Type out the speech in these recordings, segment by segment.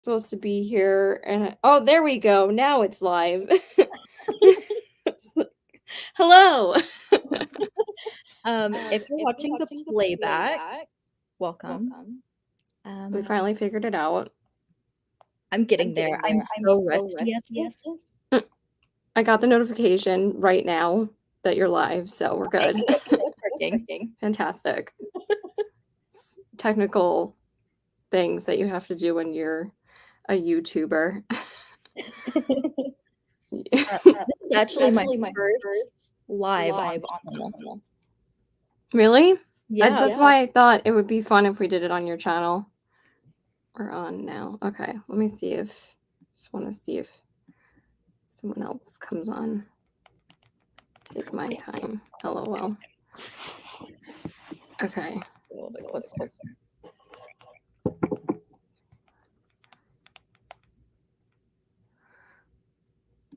supposed to be here, and oh, there we go. Now it's live. Hello. If you're watching the playback, welcome. We finally figured it out. I'm getting there. I'm so rusty at this. I got the notification right now that you're live, so we're good. It's working. Fantastic. Technical things that you have to do when you're a YouTuber. This is actually my first live on the channel. Really? Yeah. That's why I thought it would be fun if we did it on your channel. We're on now. Okay, let me see if... Just want to see if someone else comes on. Take my time. LOL. Okay. A little bit closer.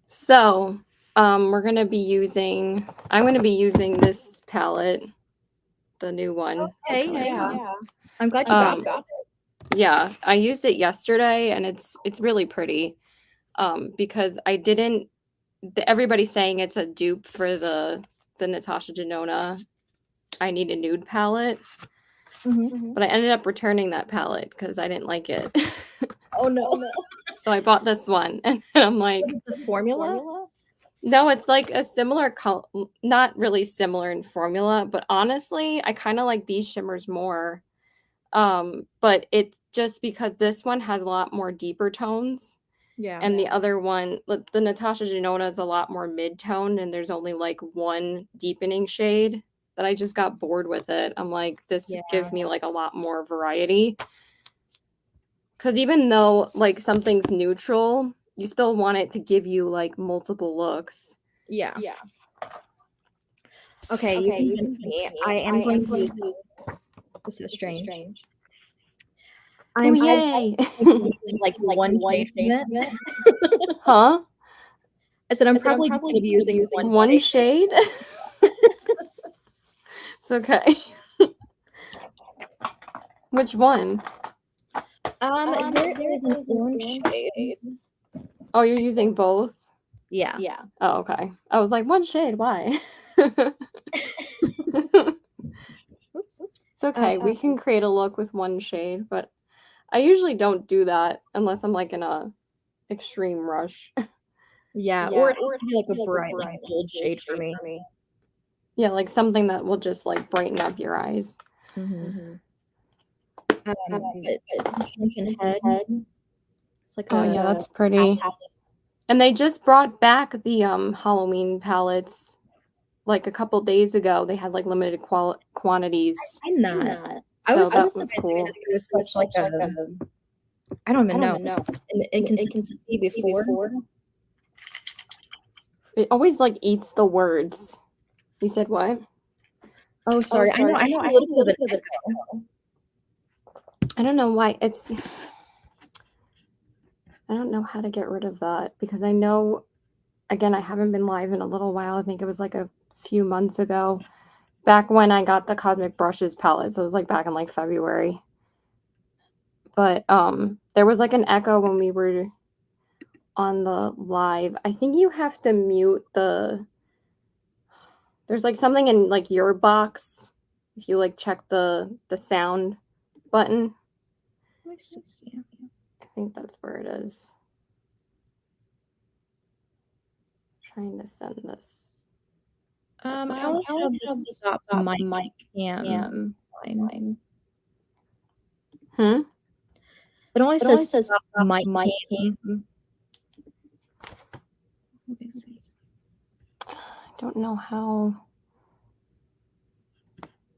So, we're going to be using... I'm going to be using this palette, the new one. Okay, yeah. I'm glad you got it. Yeah, I used it yesterday, and it's really pretty. Because I didn't... Everybody's saying it's a dupe for the Natasha Denona I Need a Nude palette. But I ended up returning that palette because I didn't like it. Oh no. So I bought this one, and I'm like... Is it the formula? No, it's like a similar color, not really similar in formula, but honestly, I kind of like these shimmers more. But it just because this one has a lot more deeper tones. Yeah. And the other one, the Natasha Denona, is a lot more mid-toned, and there's only like one deepening shade that I just got bored with it. I'm like, this gives me like a lot more variety. Because even though like something's neutral, you still want it to give you like multiple looks. Yeah. Okay, you convinced me. I am going to use this. This is so strange. I'm yay! Using like one shade from it. Huh? I said I'm probably just going to be using one shade. It's okay. Which one? There is an orange shade. Oh, you're using both? Yeah. Oh, okay. I was like, one shade, why? Oops. It's okay. We can create a look with one shade, but I usually don't do that unless I'm like in a extreme rush. Yeah, or it has to be like a bright, like gold shade for me. Yeah, like something that will just like brighten up your eyes. But Shrunken Head. It's like oh yeah, that's pretty. And they just brought back the Halloween palettes like a couple days ago. They had like limited quantities. I'm not. So that was cool. It was such like a I don't even know inconsistency before. It always like eats the words. You said what? Oh, sorry. I know. I have a little bit of an echo. I don't know why it's... I don't know how to get rid of that because I know, again, I haven't been live in a little while. I think it was like a few months ago, back when I got the Cosmic Brushes palette. So it was like back in like February. But there was like an echo when we were on the live. I think you have to mute the... There's like something in like your box if you like check the sound button. Let me see. I think that's where it is. I'm trying to send this. I only have the stop mic cam. It only says stop mic cam. I don't know how.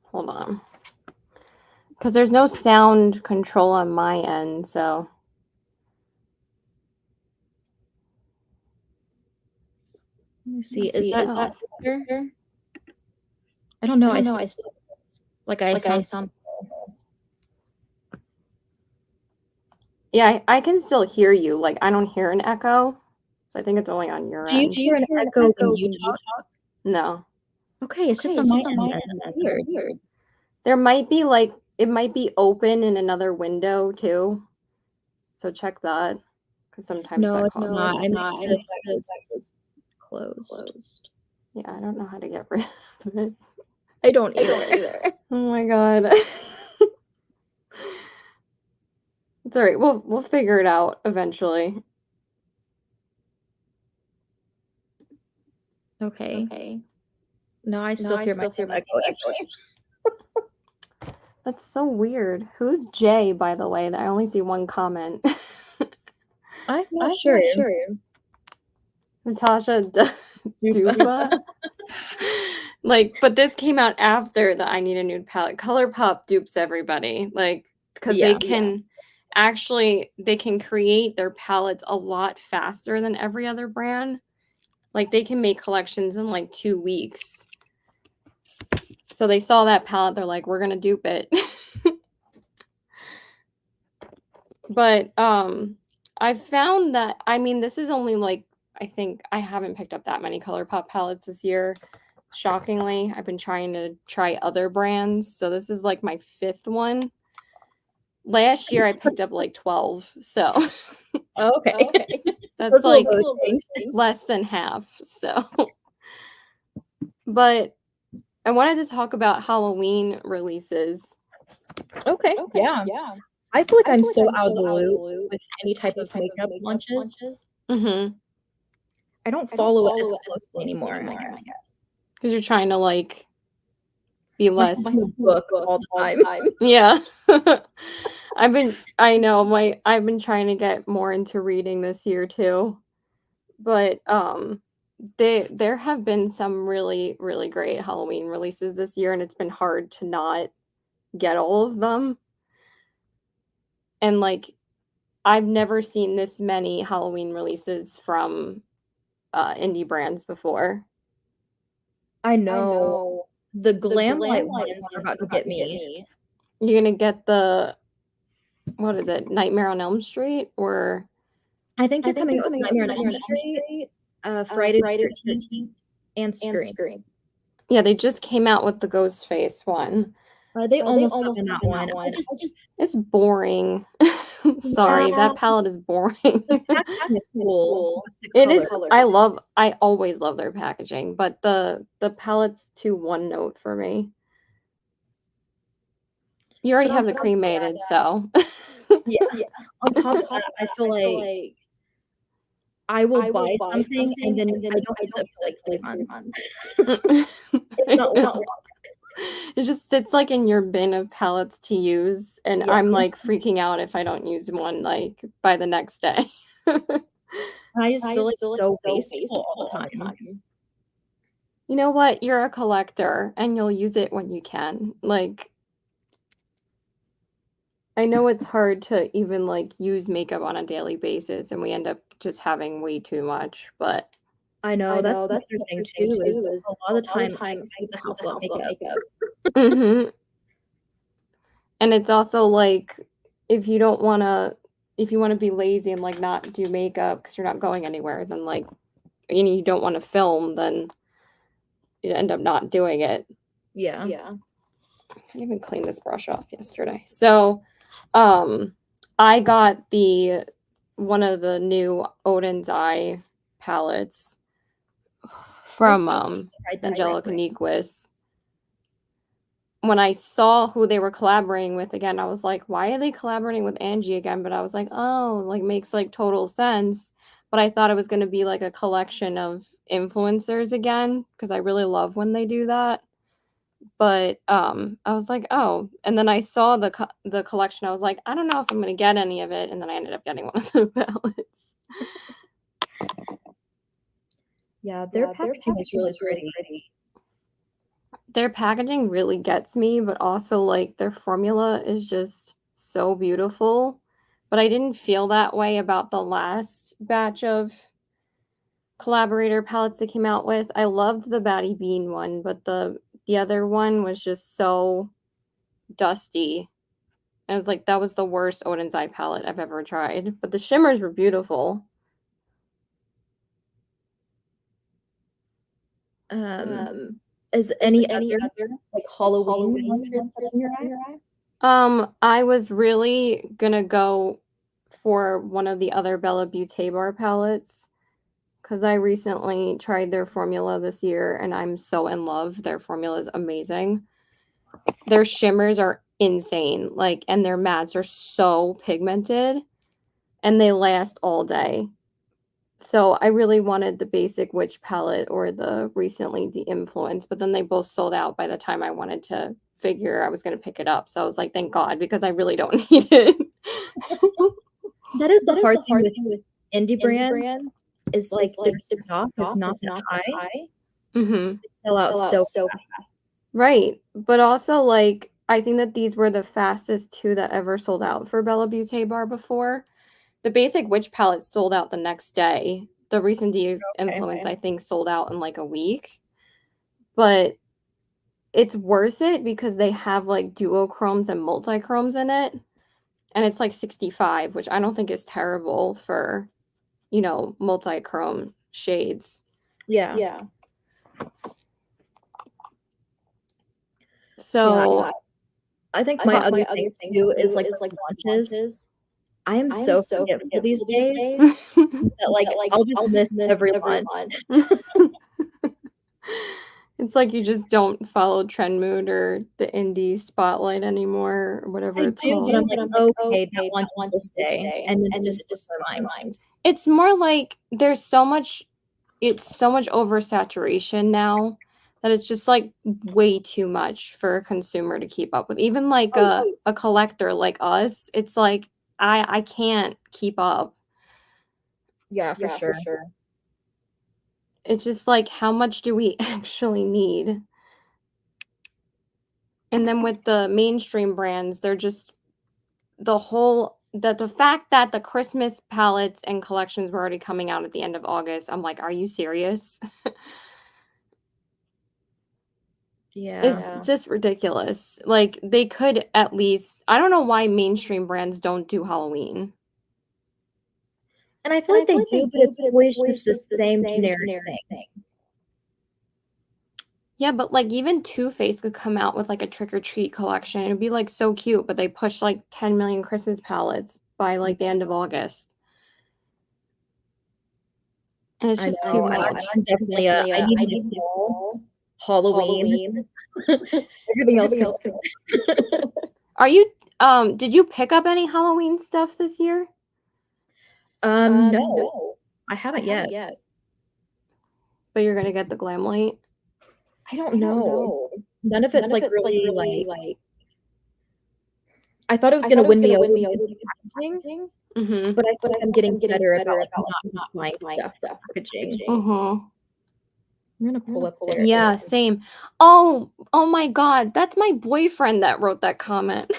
Hold on. Because there's no sound control on my end, so. Let me see. Is that better? I don't know. I still sound. Yeah, I can still hear you. Like, I don't hear an echo. So I think it's only on your end. Do you hear an echo when you talk? No. Okay, it's just on my end. That's weird. There might be like, it might be open in another window too. So check that, because sometimes No, that it's causes not. I it. made sure that was closed. Yeah, I don't know how to get rid of it. I don't either. Oh my god. It's alright, we'll figure it out eventually. Okay. No, I still hear myself echoing. That's so weird. Who's Jay, by the way? I only see one comment. I'm not sure. Natasha Dupa. Dupa? Like, but this came out after the I Need a Nude Palette. ColourPop dupes everybody. Like, because they can actually, they can create their palettes a lot faster than every other brand. Like, they can make collections in like 2 weeks. So they saw that palette, they're like, we're gonna dupe it. But I found that, I mean, this is only like, I think I haven't picked up that many ColourPop palettes this year. Shockingly, I've been trying to try other brands. So this is like my 5th one. Last year I picked up like 12. So Okay. that's like less than half. So, but I wanted to talk about Halloween releases. Okay. Yeah. I feel like I'm so out of the loop with any type of makeup launches. Mm-hmm. I don't follow it as closely anymore, I guess. Because you're trying to like be less book all the time. Yeah. I've been trying to get more into reading this year too. But there have been some really, really great Halloween releases this year, and it's been hard to not get all of them. And like, I've never seen this many Halloween releases from indie brands before. I know. The glam light ones are about to get me. You're gonna get the, what is it, Nightmare on Elm Street, or I think they're coming out with Nightmare on Elm Street, Friday the 13th, and Scream. Yeah, they just came out with the Ghostface one. They almost got in that one. It's boring. Sorry, that palette is boring. The packaging is cool. It is. I always love their packaging, but the palette's too one note for me. You already have the cremated, so yeah. On top of that, I feel like I will buy something and then I don't use it for like 3 months. It's not long. It just sits like in your bin of palettes to use, and I'm like freaking out if I don't use one like by the next day. I just feel like it's so wasteful all the time. You know what? You're a collector and you'll use it when you can. Like, I know it's hard to even like use makeup on a daily basis, and we end up just having way too much, but I know that's the other thing too, is a lot of the time I leave the house without makeup. Mm-hmm. And it's also like, if you want to be lazy and like not do makeup because you're not going anywhere, then like, you don't want to film, then you end up not doing it. Yeah. I didn't even clean this brush off yesterday. So, I got one of the new Odin's Eye palettes from Angelica Nyquist. When I saw who they were collaborating with again, I was like, why are they collaborating with Angie again? But I was like, oh, like, makes like total sense. But I thought it was going to be like a collection of influencers again, because I really love when they do that. But I was like, oh, and then I saw the collection. I was like, I don't know if I'm going to get any of it, and then I ended up getting one of the palettes. Yeah, their packaging is really pretty. Their packaging really gets me, but also like their formula is just so beautiful. But I didn't feel that way about the last batch of collaborator palettes they came out with. I loved the Batty Bean one, but the other one was just so dusty. And it was like, that was the worst Odin's Eye palette I've ever tried. But the shimmers were beautiful. Is any other like Halloween launches touching your eye? I was really gonna go for one of the other Bella Beauté bar palettes because I recently tried their formula this year and I'm so in love. Their formula is amazing. Their shimmers are insane, like, and their mattes are so pigmented and they last all day. So I really wanted the basic witch palette or the recently de-influenced, but then they both sold out by the time I wanted to figure I was going to pick it up. So I was like, thank God, because I really don't need it. That is the hard thing with indie brands is like their stock is not that high. Mm-hmm. They sell out so fast. Right. But also, like, I think that these were the fastest two that ever sold out for Bella Beauté bar before. The basic witch palette sold out the next day. The recent de-influence, I think, sold out in like a week. But it's worth it because they have like duochromes and multichromes in it. And it's like 65, which I don't think is terrible for, you know, multichrome shades. Yeah. So Yeah. I think my other thing too is like launches. I am so forgetful these days that like I'll just miss every launch. It's like you just don't follow Trend Mood or the indie spotlight anymore or whatever I it's do, called. but I'm like, okay, that launch is this day, and then it just slips my mind. It's more like there's so much oversaturation now that it's just like way too much for a consumer to keep up with. Even like a collector like us, it's like I can't keep up. Yeah, for sure. It's just like how much do we actually need? And then with the mainstream brands, they're just the fact that the Christmas palettes and collections were already coming out at the end of August, I'm like, "Are you serious?" Yeah. It's just ridiculous. Like, they could at least I don't know why mainstream brands don't do Halloween. And I feel like they do, but it's always just the same generic thing. Yeah, but, like, even Too Faced could come out with, like, a trick or treat collection. It'd be, like, so cute, but they push, like, 10 million Christmas palettes by, like, the end of August. And it's just too much. I'm definitely I need my small Halloween. Everything else can Are you did you pick up any Halloween stuff this year? No. I haven't yet. But you're gonna get the glam light? I don't know. None of it's like really like I thought it was gonna win me over because of the packaging, Mhm. but I feel like I'm getting better about like not just buying stuff for packaging. Mhm. I'm gonna pull up there. Yeah, same. Oh my god, that's my boyfriend that wrote that comment.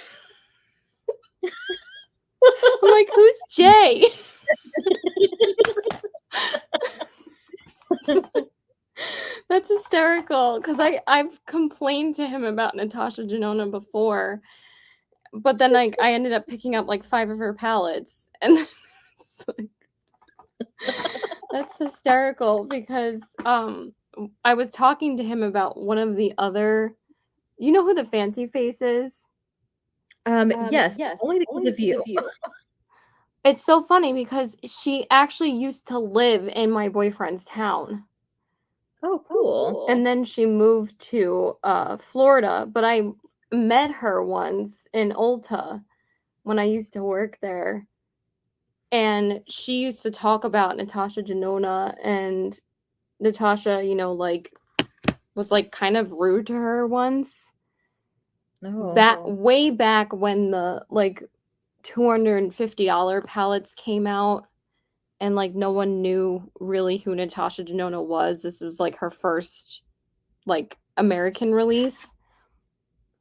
I'm like, "Who's Jay?" That's hysterical because I've complained to him about Natasha Denona before, but then, like, I ended up picking up, like, 5 of her palettes, and it's like that's hysterical because, I was talking to him about one of the other you know who the Fancy Face is? Yes, but only because of you. It's so funny because she actually used to live in my boyfriend's town. Oh, cool. And then she moved to, Florida, but I met her once in Ulta when I used to work there, and she used to talk about Natasha Denona, and Natasha, you know, like, was, like, kind of rude to her once. Way back when the, like, $250 palettes came out, and, like, no one knew really who Natasha Denona was. This was, like, her first, like, American release.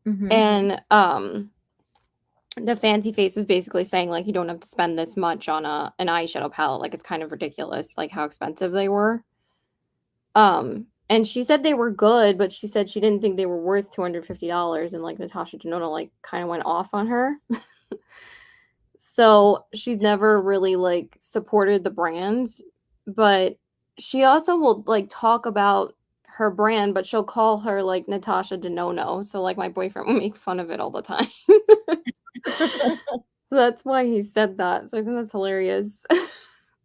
And, the Fancy Face was basically saying, like, you don't have to spend this much on an eyeshadow palette, like, it's kind of ridiculous, like, how expensive they were. And she said they were good, but she said she didn't think they were worth $250, and, like, Natasha Denona, like, kinda went off on her. So, she's never really, like, supported the brand, but she also will, like, talk about her brand, but she'll call her, like, Natasha Denono, so, like, my boyfriend will make fun of it all the time. So that's why he said that. So I think that's hilarious.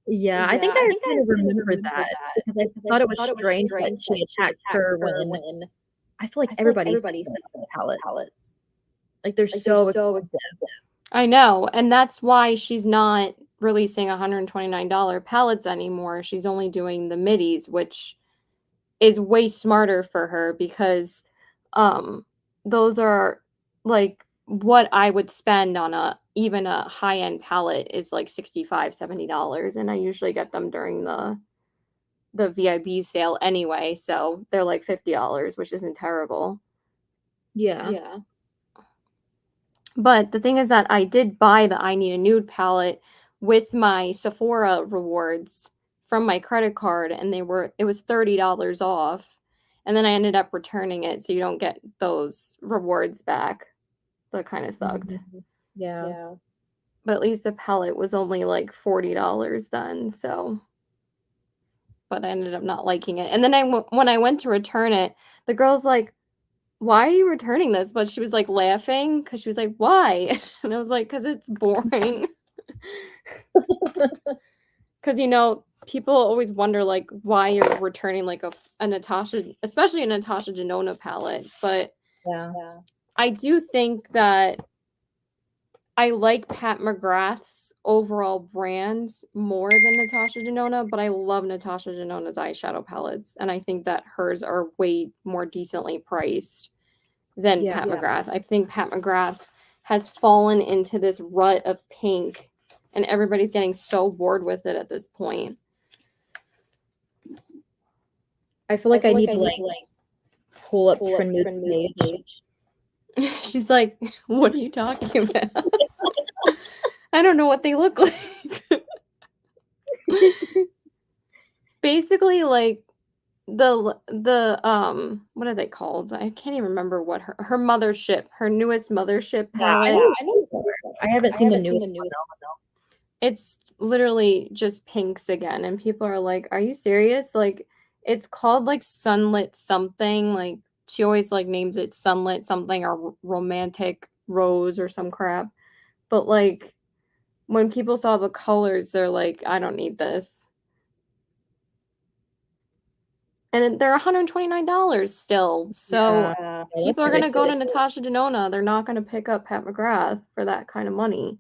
Yeah, I think I kind of remember that because I thought it was strange that she attacked her when I feel like everybody sells the palettes. Like, they're so expensive. I know, and that's why she's not releasing $129 palettes anymore. She's only doing the middies, which is way smarter for her because those are like what I would spend on a even a high-end palette is like $65-$70, and I usually get them during the VIB sale anyway, so they're like $50, which isn't terrible. Yeah. But the thing is that I did buy the I Need a Nude palette with my Sephora rewards from my credit card, and it was $30 off. And then I ended up returning it, so you don't get those rewards back. So it kind of sucked. Yeah. But at least the palette was only like $40 then, so but I ended up not liking it. And then when I went to return it, the girl's like, "Why are you returning this?" But she was like laughing because she was like, "Why?" And I was like, "Because it's boring." Because, people always wonder like why you're returning like a Natasha, especially a Natasha Denona palette. But Yeah. I do think that I like Pat McGrath's overall brand more than Natasha Denona, but I love Natasha Denona's eyeshadow palettes, and I think that hers are way more decently priced than Yeah. Pat McGrath. I think Pat McGrath has fallen into this rut of pink, and everybody's getting so bored with it at this point. I feel like I need to like pull up Trinmood's page. She's like, "What are you talking about?" I don't know what they look like. Basically, like the what are they called? I can't even remember what her mothership, her newest mothership Yeah, I palette. know. I haven't seen the newest one. It's literally just pinks again, and people are like, "Are you serious?" Like, it's called like Sunlit something. Like she always like names it Sunlit something or Romantic Rose or some crap. But like when people saw the colors, they're like, "I don't need this." And they're $129 still. So Yeah, people are gonna go to Natasha Denona. They're not gonna pick up Pat McGrath for that kind of money.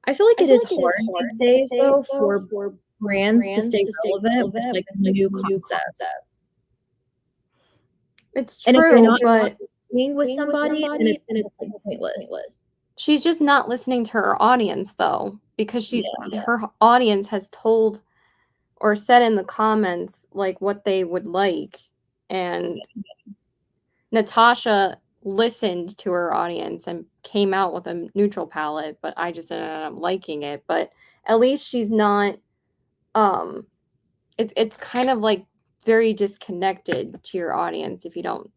I feel like it is hard these days though for brands to stay relevant with like new concepts. It's And if you're true, not but being with somebody, then it's like pointless. she's just not listening to her audience though, because her audience has told or said in the comments like what they would like, and Natasha listened to her audience and came out with a neutral palette, but I just ended up liking it. But at least she's not um it's kind of like very disconnected to your audience if you don't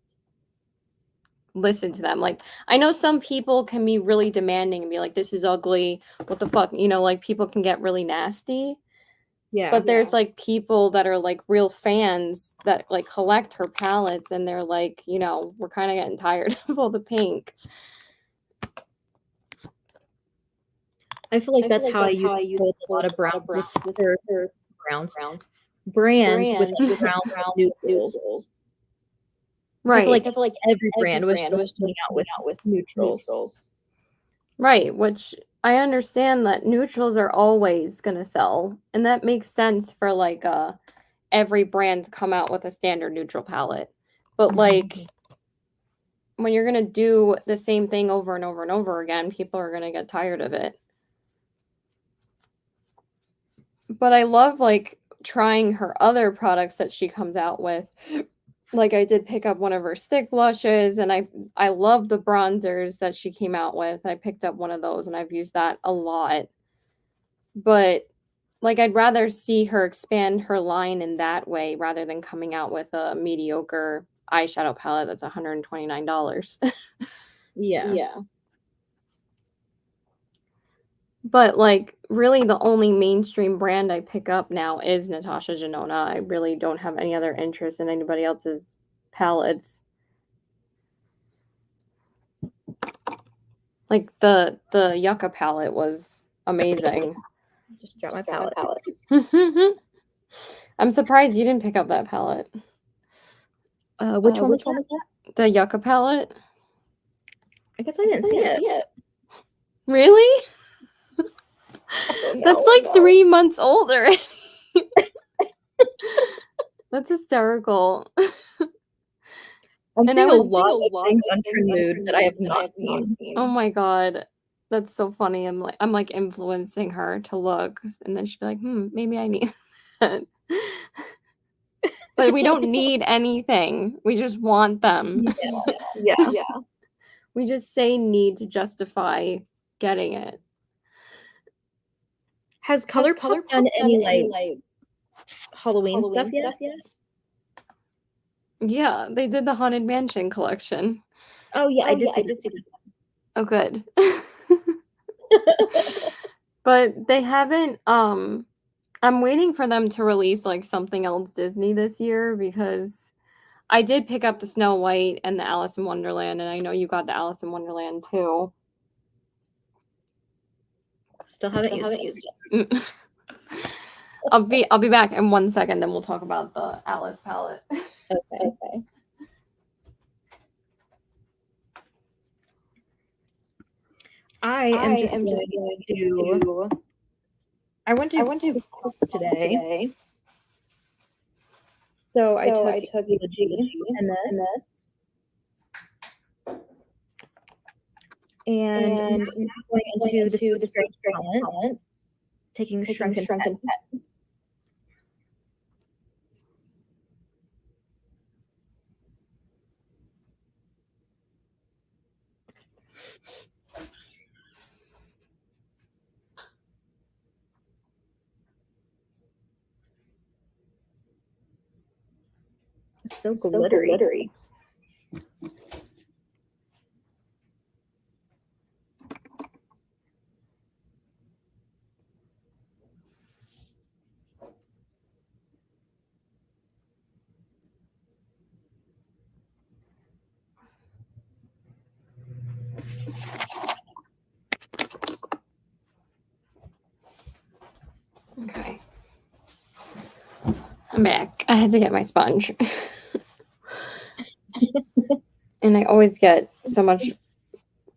listen to them. Like I know some people can be really demanding and be like, "This is ugly. What the fuck?" Like people can get really nasty. Yeah. But there's like people that are like real fans that like collect her palettes, and they're like, we're kind of getting tired of all the pink. I feel like that's how I used to hold a lot of browns with their browns. Brands with browns and neutrals. Right. I feel like every brand was just coming out with neutrals. Right, which I understand that neutrals are always gonna sell, and that makes sense for like every brand to come out with a standard neutral palette. But like when you're gonna do the same thing over and over and over again, people are gonna get tired of it. But I love like trying her other products that she comes out with. Like I did pick up one of her stick blushes, and I love the bronzers that she came out with. I picked up one of those and I've used that a lot. But like I'd rather see her expand her line in that way rather than coming out with a mediocre eyeshadow palette that's $129. Yeah. But like really the only mainstream brand I pick up now is Natasha Denona. I really don't have any other interest in anybody else's palettes. Like the Yucca palette was amazing. Just drop my palette. I'm surprised you didn't pick up that palette. Which one was that? The Yucca palette. I guess I didn't see it. Really? That's like 3 months older. That's hysterical. I'm seeing a lot of things on Trend Mood that I have not seen. Oh my god. That's so funny. I'm like influencing her to look, and then she'd be like, maybe I need that. But we don't need anything. We just want them. Yeah. We just say need to justify getting it. Has ColourPop done any like Halloween stuff yet? Yeah, they did the Haunted Mansion collection. Oh yeah, I did see that. Oh, good. But they haven't, I'm waiting for them to release, like, something else Disney this year, because I did pick up the Snow White and the Alice in Wonderland, and I know you got the Alice in Wonderland too. Still haven't used it. I'll be back in 1 second, then we'll talk about the Alice palette. Okay. I am just going to. I went to cook today. So I took eulogy and this. And I'm going into the Swedish palette, taking Shrunken Pet. It's so glittery. Okay. I'm back. I had to get my sponge. And I always get so much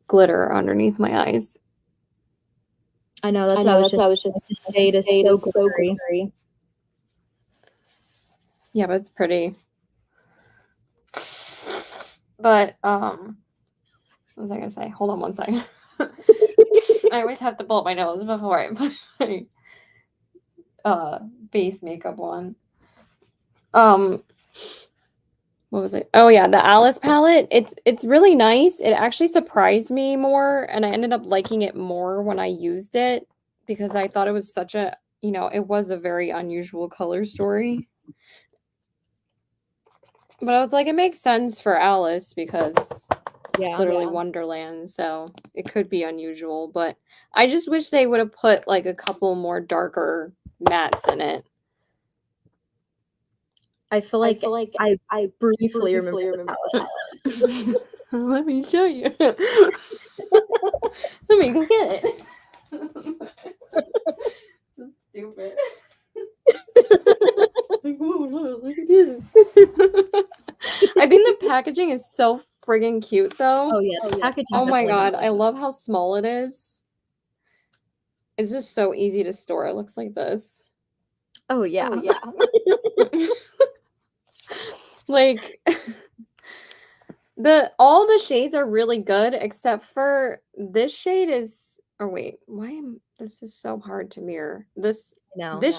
glitter underneath my eyes. I know, that's why I was just the shade is so glittery. Yeah, but it's pretty. But what was I gonna say? Hold on 1 second. I always have to pull up my nose before I put my base makeup on. What was it? Oh yeah, the Alice palette. It's really nice. It actually surprised me more, and I ended up liking it more when I used it, because I thought it was such a, it was a very unusual color story. But I was like, it makes sense for Alice because literally Wonderland, so it could be unusual. But I just wish they would have put like a couple more darker mattes in it. I feel like I briefly remember the palette. Let me show you. Let me go get it. This is stupid. Like, whoa, look at this. I think the packaging is so friggin' cute, though. Oh yeah, the packaging. Oh my god, I love how small it is. It's just so easy to store. It looks like this. Oh yeah. Like all the shades are really good except for this shade is, oh wait, this is so hard to mirror. This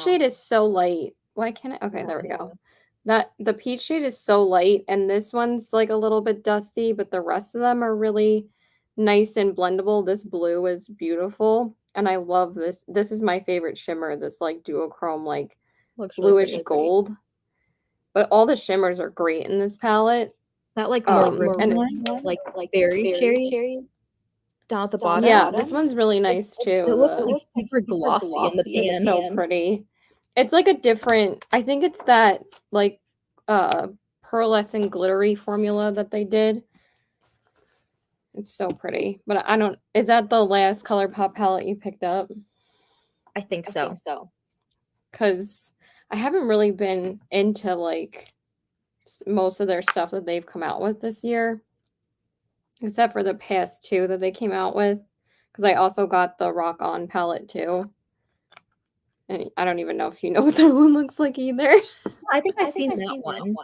shade is so light. Why can't I? Okay, there we go. The peach shade is so light, and this one's like a little bit dusty, but the rest of them are really nice and blendable. This blue is beautiful, and I love this. This is my favorite shimmer, this like duochrome, like bluish gold. But all the shimmers are great in this palette. That like maroon one, like berry cherry down at the bottom. Yeah, this one's really nice too. It looks like super glossy in the pan. It's so pretty. It's like a different, I think it's that like pearlescent glittery formula that they did. It's so pretty. But I don't, is that the last ColourPop palette you picked up? I think so. Because I haven't really been into like most of their stuff that they've come out with this year, except for the past two that they came out with. Because I also got the Rock On palette too. And I don't even know if you know what that one looks like either. I think I've seen that one.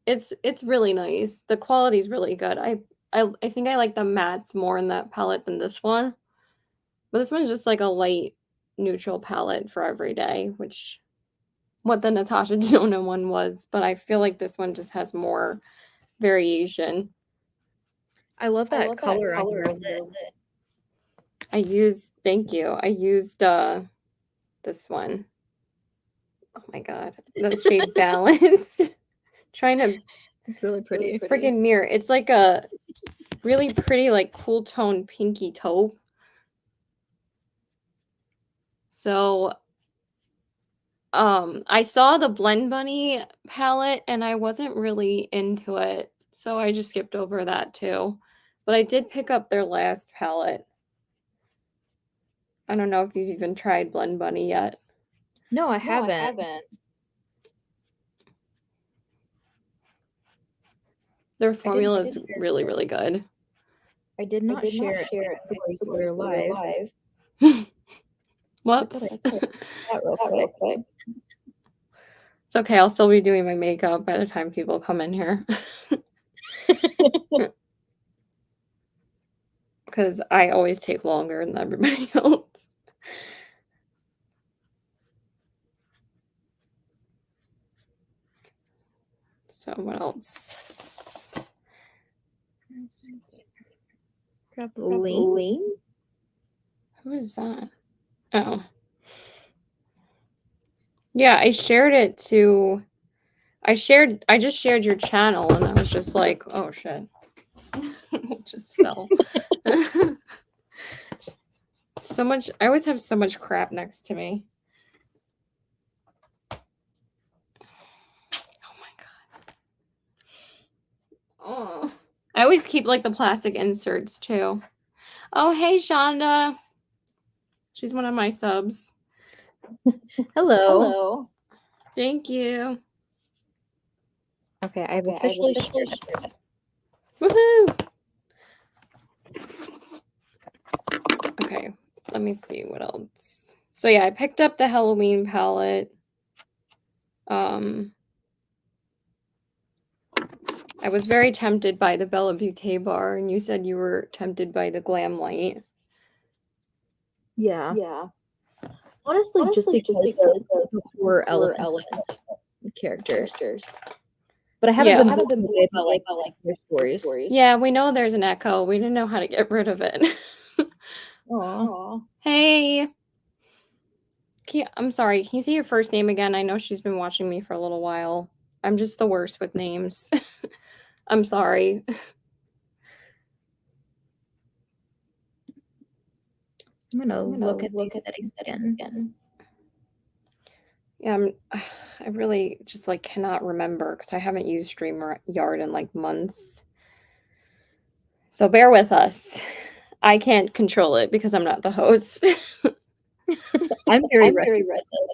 It's really nice. The quality's really good. I think I like the mattes more in that palette than this one. But this one's just like a light neutral palette for every day, which what the Natasha Denona one was, but I feel like this one just has more variation. I love that color on your lid. Thank you. I used this one. Oh my god. The shade Balance. Trying to It's really pretty. Freaking mirror. It's like a really pretty like cool tone pinky taupe. So I saw the Blend Bunny palette and I wasn't really into it, so I just skipped over that too. But I did pick up their last palette. I don't know if you've even tried Blend Bunny yet. No, I haven't. Their formula is really, really good. I did not share it stories that were live. Whoops. That real quick. It's okay, I'll still be doing my makeup by the time people come in here. Because I always take longer than everybody else. So what else? Grab Lane. Who is that? Oh. Yeah, I shared it to... I just shared your channel and I was just like, oh shit. It just fell. So much... I always have so much crap next to me. Oh, I always keep like the plastic inserts too. Oh, hey, Shonda. She's one of my subs. Hello. Thank you. Okay, I've officially shared it. Woohoo! Okay, let me see what else. So yeah, I picked up the Halloween palette. I was very tempted by the Bella Beauté bar, and you said you were tempted by the Glam Light. Yeah. Honestly, just because of the 4 elements of the characters. But I haven't been away about like their stories. Yeah, we know there's an echo. We didn't know how to get rid of it. Aww. Hey. I'm sorry. Can you say your first name again? I know she's been watching me for a little while. I'm just the worst with names. I'm sorry. I'm gonna look at these settings again. Yeah, I really just like cannot remember because I haven't used StreamYard in like months. So bear with us. I can't control it because I'm not the host. I'm very rested.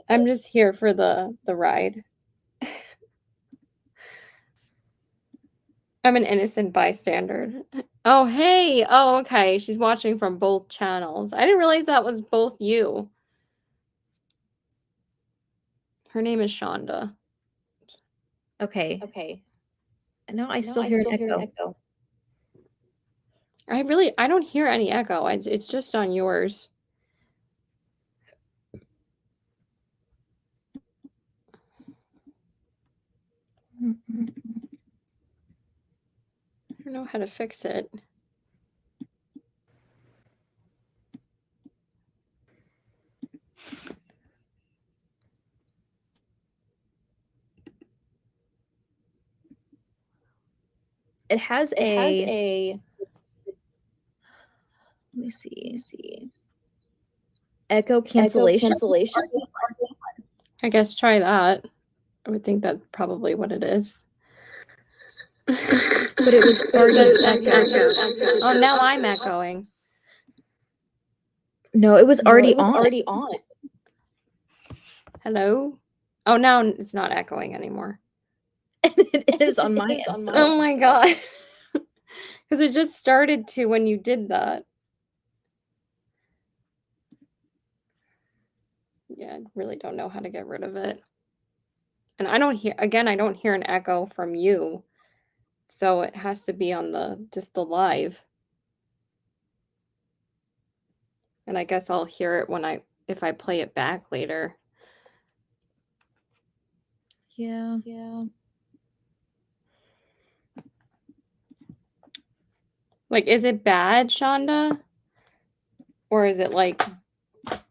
I'm just here for the ride. I'm an innocent bystander. Oh, hey. Oh, okay. She's watching from both channels. I didn't realize that was both you. Her name is Shonda. Okay. No, I still hear an echo. I don't hear any echo. It's just on yours. I don't know how to fix it. It has a let me see. Echo cancellation. I guess try that. I would think that's probably what it is. But it was already echoing. Oh, now I'm echoing. No, it was already on. Hello? Oh, now it's not echoing anymore. It is on my end still. Oh my god. Because it just started to when you did that. Yeah, I really don't know how to get rid of it. And I don't hear an echo from you. So it has to be on just the live. And I guess I'll hear it if I play it back later. Yeah. Like, is it bad, Shonda? Or is it like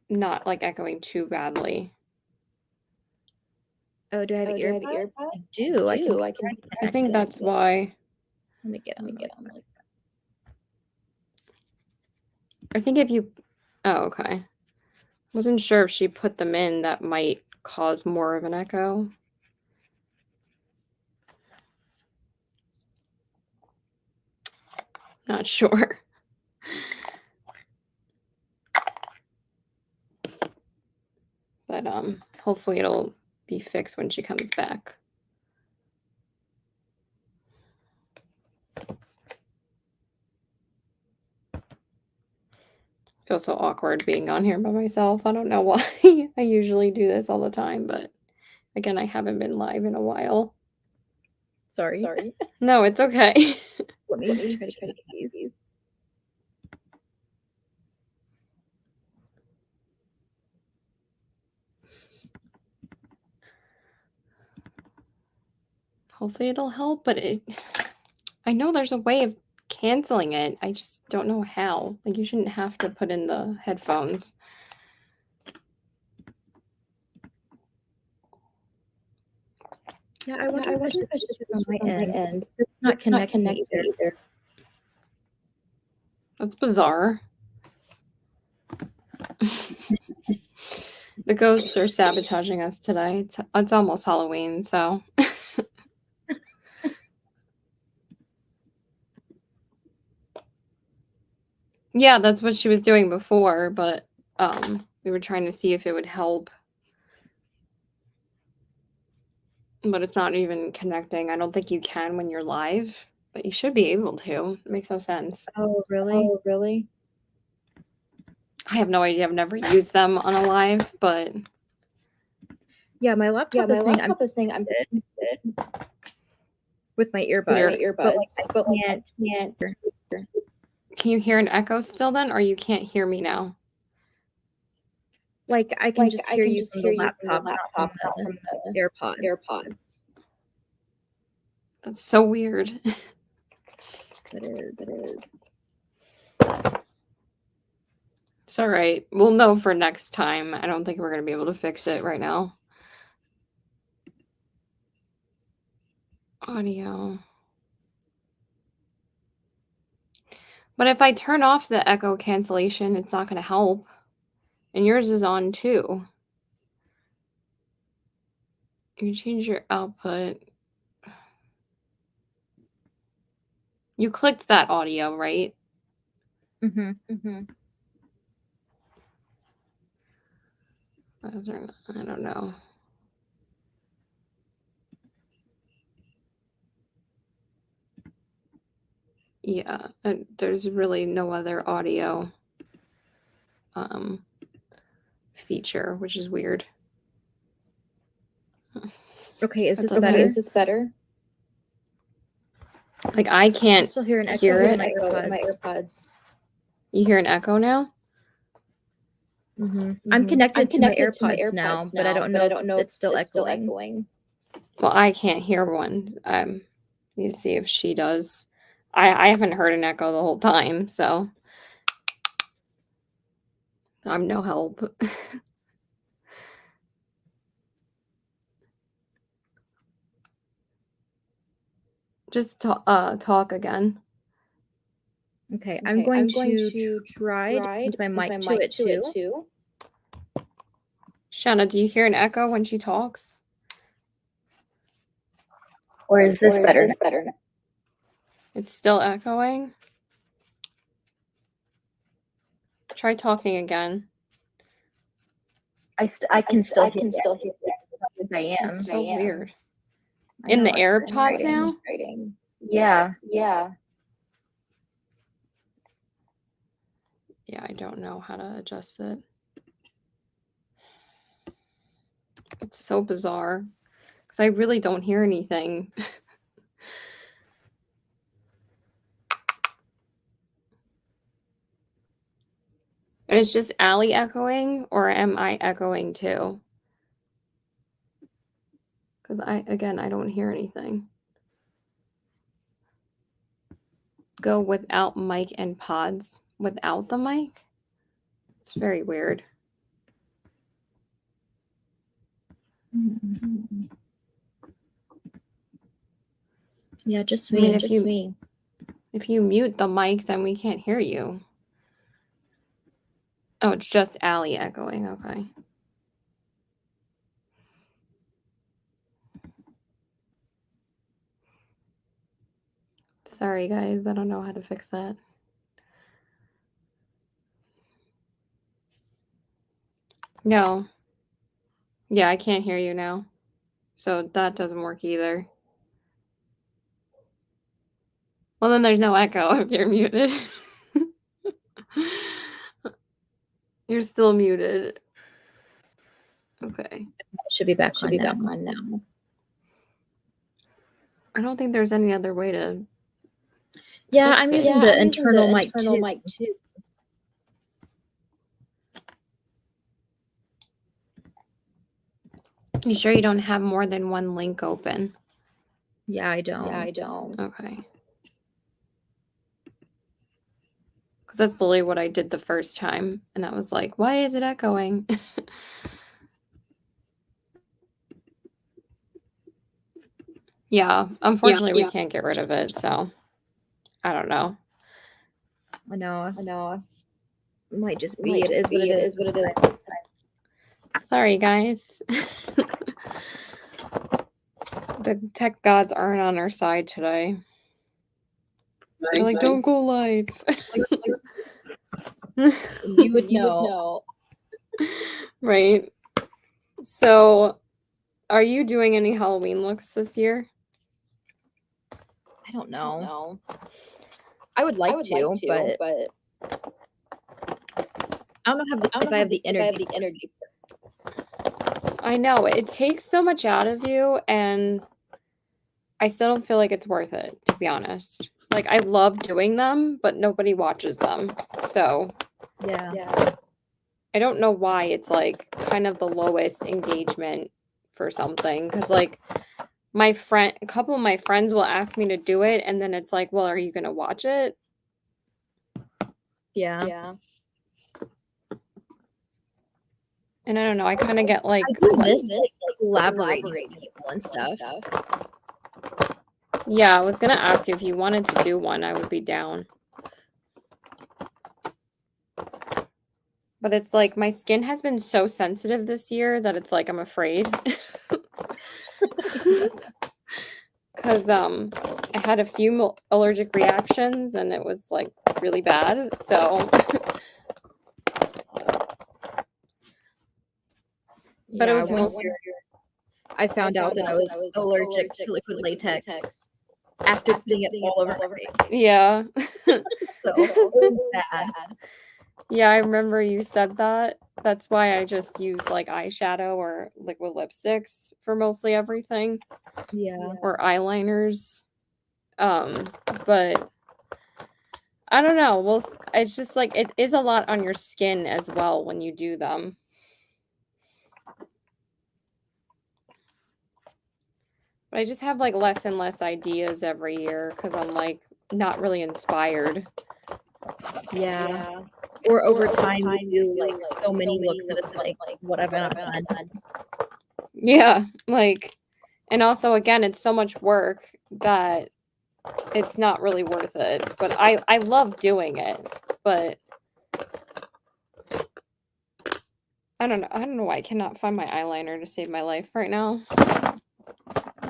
not like echoing too badly? Oh, do I have earbuds? I do. I think that's why. Let me get on. I think if you. Oh, okay. Wasn't sure if she put them in, that might cause more of an echo. Not sure. But hopefully it'll be fixed when she comes back. Feel so awkward being on here by myself. I don't know why. I usually do this all the time, but again, I haven't been live in a while. Sorry. No, it's okay. Let me try to get these. Hopefully it'll help, but I know there's a way of canceling it. I just don't know how. Like, you shouldn't have to put in the headphones. Yeah, I wonder if it's just on my end. It's not connecting either. That's bizarre. The ghosts are sabotaging us today. It's almost Halloween, so. Yeah, that's what she was doing before, but we were trying to see if it would help. But it's not even connecting. I don't think you can when you're live, but you should be able to. It makes no sense. Oh, really? I have no idea. I've never used them on a live, but yeah, my laptop is saying I'm good with my earbuds, but I can't. Can you hear an echo still then, or you can't hear me now? Like, I can just hear you from the laptop, not from the AirPods. That's so weird. It is. It's all right. We'll know for next time. I don't think we're going to be able to fix it right now. Audio. But if I turn off the echo cancellation, it's not going to help. And yours is on too. You change your output. You clicked that audio, right? Mm-hmm. I don't know. Yeah, there's really no other audio feature, which is weird. Okay, is this better? Like, I can't still hear an echo hear in it. my AirPods. You hear an echo now? Mm-hmm. I'm connected to my AirPods now, but I don't know if it's still echoing. Well, I can't hear one. Need to see if she does. I haven't heard an echo the whole time, so I'm no help. Just talk again. Okay, I'm going to try to put my mic to it too. Shanna, do you hear an echo when she talks? Or is this better? It's still echoing. Try talking again. I can still hear you. I am. That's so weird. In the AirPods now? Yeah. Yeah, I don't know how to adjust it. It's so bizarre because I really don't hear anything. And it's just Allie echoing, or am I echoing too? Because I don't hear anything. Go without mic and pods without the mic? It's very weird. Yeah, just me. If you mute the mic, then we can't hear you. Oh, it's just Allie echoing. Okay. Sorry, guys. I don't know how to fix that. No. Yeah, I can't hear you now. So that doesn't work either. Well, then there's no echo if you're muted. You're still muted. Okay. Should be back on now. I don't think there's any other way to. Yeah, I'm using the internal mic too. You sure you don't have more than one link open? Yeah, I don't. Okay. Because that's literally what I did the first time. And I was like, why is it echoing? Yeah, unfortunately, we can't get rid of it. So I don't know. I know. It might just be. It is what it is. Sorry, guys. The tech gods aren't on our side today. They're like, don't go live. You would know. Right. So, are you doing any Halloween looks this year? I don't know. I would like to, but I don't know if I have the energy. I know. It takes so much out of you, and I still don't feel like it's worth it, to be honest. Like, I love doing them, but nobody watches them. So, yeah. I don't know why it's, like, kind of the lowest engagement for something. Because, like, a couple of my friends will ask me to do it, and then it's like, well, are you going to watch it? Yeah. And I don't know, I kind of get like, I do miss collaborating with people and stuff. Yeah, I was gonna ask you if you wanted to do one, I would be down. But it's like my skin has been so sensitive this year that it's like I'm afraid. Because I had a few allergic reactions and it was like really bad. So but it was mostly. I found out that I was allergic to liquid latex after putting it all over my face. Yeah. So it was bad. Yeah, I remember you said that. That's why I just use like eyeshadow or liquid lipsticks for mostly everything. Yeah. Or eyeliners. But I don't know. Well, it's just like it is a lot on your skin as well when you do them. But I just have like less and less ideas every year because I'm like not really inspired. Yeah. Or over time you do like so many looks and it's like what have I not done? Yeah, like, and also again, it's so much work that it's not really worth it. But I love doing it, but I don't know why I cannot find my eyeliner to save my life right now.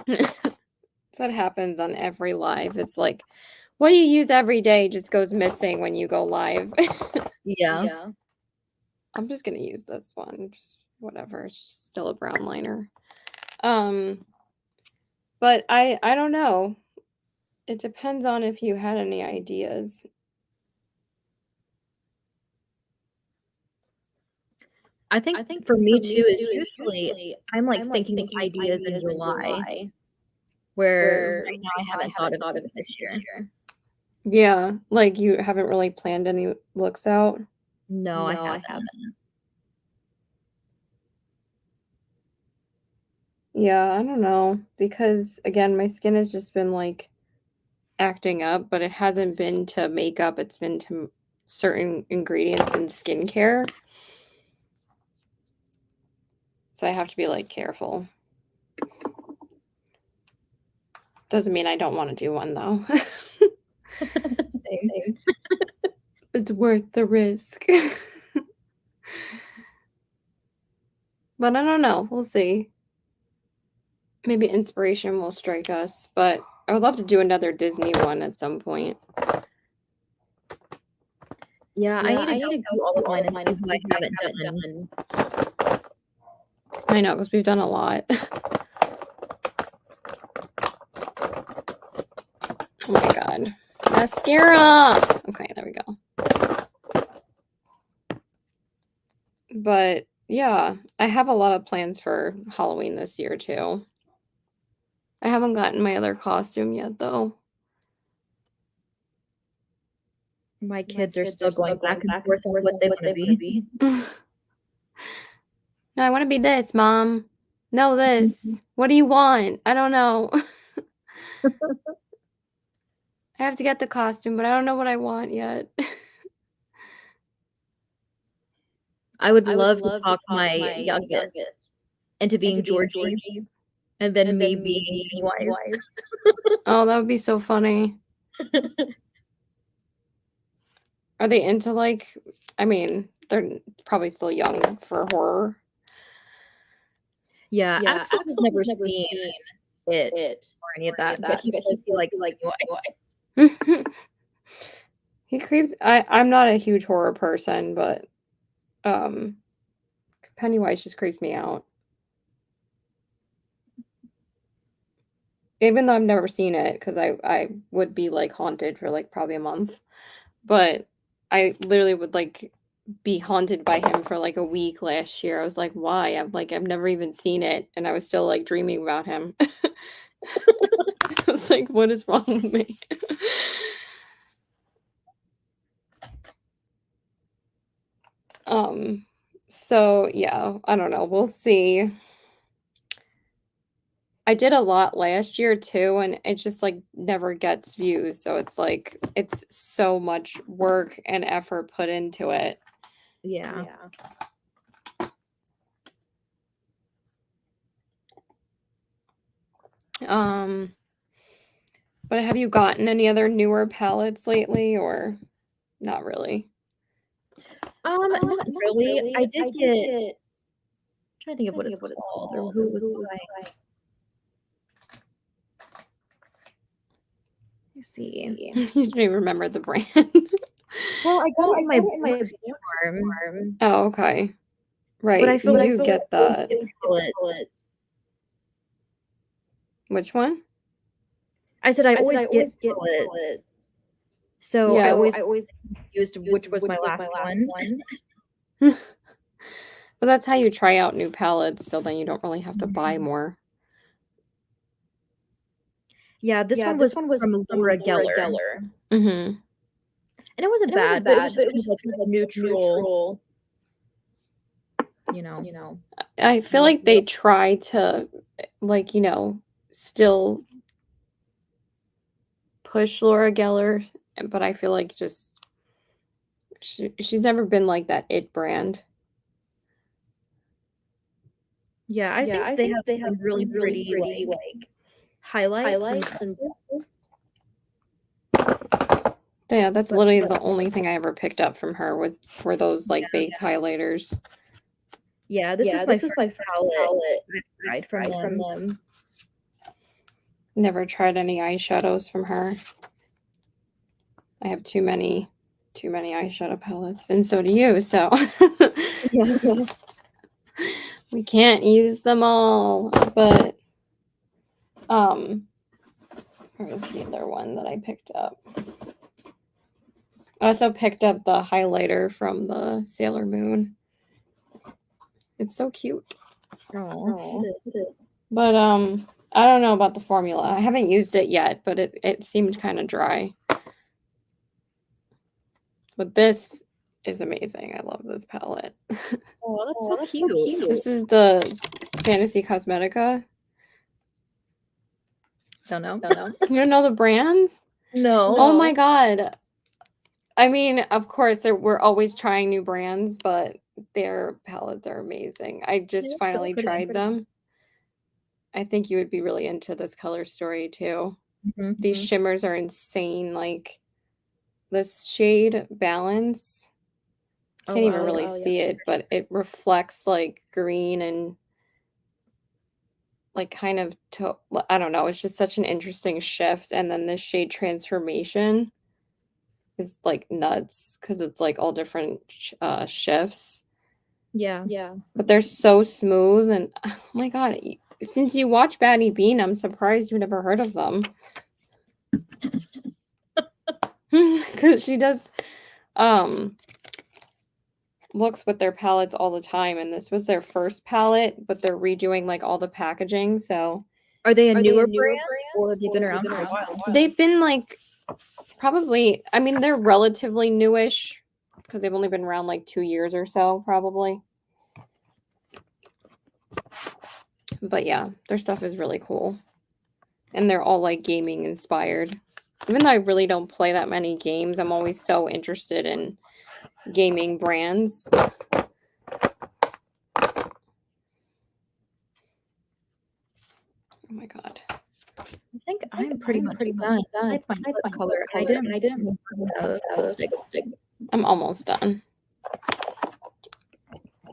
That's what happens on every live. It's like what you use every day just goes missing when you go live. Yeah. I'm just gonna use this one, just whatever. It's still a brown liner. But I don't know. It depends on if you had any ideas. I think for me too is usually I'm, like, thinking of ideas in July, where right now I haven't thought of any this year. Yeah, like you haven't really planned any looks out. No, I haven't. Yeah, I don't know because again, my skin has just been like acting up, but it hasn't been to makeup, it's been to certain ingredients in skincare. So I have to be like careful. Doesn't mean I don't want to do one though. Same. It's worth the risk. But I don't know. We'll see. Maybe inspiration will strike us, but I would love to do another Disney one at some point. Yeah, I need to go through all of mine and see what I haven't done. I know, because we've done a lot. Oh my god. Mascara! Okay, there we go. But yeah, I have a lot of plans for Halloween this year too. I haven't gotten my other costume yet though. My kids are still going back and forth on what they wanna be. No, I want to be this, Mom. No, this. What do you want? I don't know. I have to get the costume, but I don't know what I want yet. I would love to talk my youngest into being Georgie, and then me being Pennywise. Oh, that would be so funny. Are they into like, I mean, they're probably still young for horror. Yeah, Axel has never seen it or any of that, but he says he likes Pennywise. He creeps. I'm not a huge horror person, but um Pennywise just creeps me out. Even though I've never seen it, because I would be like haunted for like probably a month. But I literally would like be haunted by him for like a week last year. I was like, why? I've never even seen it, and I was still like dreaming about him. I was like, what is wrong with me? So yeah, I don't know. We'll see. I did a lot last year too, and it just like never gets views. So it's like it's so much work and effort put into it. Yeah. But have you gotten any other newer palettes lately or not really? Not really. I did get trying to think of what it's called or who it was by. Let me see. You don't even remember the brand. Well, I got it in my bookstore, Oh, okay. Right. but I feel You do get that. palettes. Which one? I said I always get palettes. So Yeah. I always used which was my last one. But that's how you try out new palettes, so then you don't really have to buy more. Yeah, this one was from Laura Geller. Mm-hmm. And it wasn't bad, but it was just kind of like a neutral, you know. I feel like they try to, like, still push Laura Geller, but I feel like just she's never been like that it brand. Yeah, I think they have some really pretty like highlights and Yeah, that's literally the only thing I ever picked up from her were those like base highlighters. Yeah, this was my first palette I tried from them. Never tried any eyeshadows from her. I have too many eyeshadow palettes, and so do you, so Yeah. we can't use them all, but where's the other one that I picked up? I also picked up the highlighter from the Sailor Moon. It's so cute. Oh, it is. But I don't know about the formula. I haven't used it yet, but it seemed kind of dry. But this is amazing. I love this palette. Oh, that's so cute. This is the Fantasy Cosmetica. Don't know. You don't know the brands? No. Oh my god. I mean, of course, we're always trying new brands, but their palettes are amazing. I just finally tried them. I think you would be really into this color story too. These shimmers are insane. Like this shade Balance, can't even really see it, but it reflects like green and like kind of I don't know. It's just such an interesting shift. And then this shade Transformation is like nuts because it's like all different shifts. Yeah. But they're so smooth, and oh my god, since you watch Batty Bean, I'm surprised you've never heard of them. Because she does looks with their palettes all the time, and this was their first palette, but they're redoing like all the packaging. So are they a newer brand or have they been around for a while? They've been like probably, I mean, they're relatively newish because they've only been around like 2 years or so, probably. But yeah, their stuff is really cool. And they're all like gaming inspired. Even though I really don't play that many games, I'm always so interested in gaming brands. Oh my god. I think I'm pretty much done. That's my color. I didn't I'm almost done.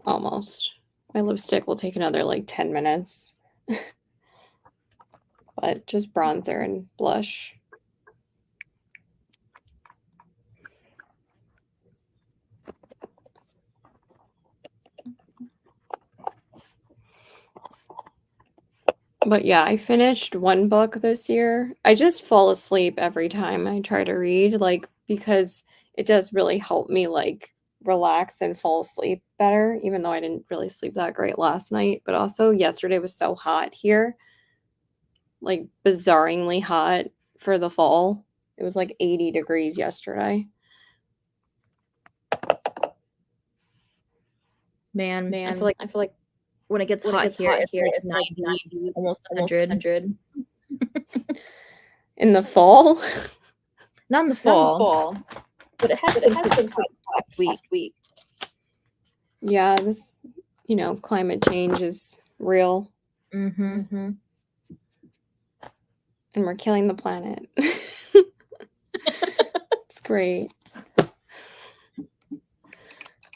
Almost. My lipstick will take another like 10 minutes. But just bronzer and blush. But yeah, I finished one book this year. I just fall asleep every time I try to read, like, because it does really help me like relax and fall asleep better, even though I didn't really sleep that great last night. But also yesterday was so hot here. Like bizarrely hot for the fall. It was like 80 degrees yesterday. Man, I feel like when it gets hot here, it's like 90s, almost 100. In the fall? Not in the fall. But it has been last week. Yeah, this, climate change is real. Mm-hmm. And we're killing the planet. It's great.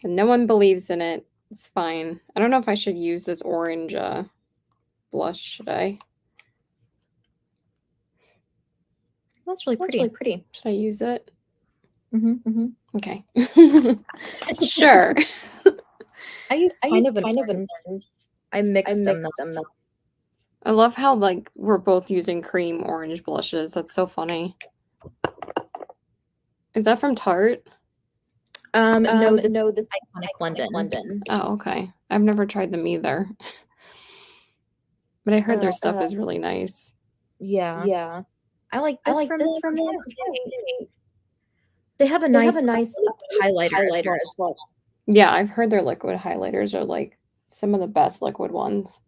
And no one believes in it. It's fine. I don't know if I should use this orange blush, should I? That's really pretty. Should I use it? Mm-hmm. Okay. Sure. I used kind of an orange. I mixed them. I love how like we're both using cream orange blushes. That's so funny. Is that from Tarte? No, this is Iconic London. Oh, okay. I've never tried them either. But I heard their stuff is really nice. Yeah. I like this from them. They have a nice highlighter as well. Yeah, I've heard their liquid highlighters are like some of the best liquid ones.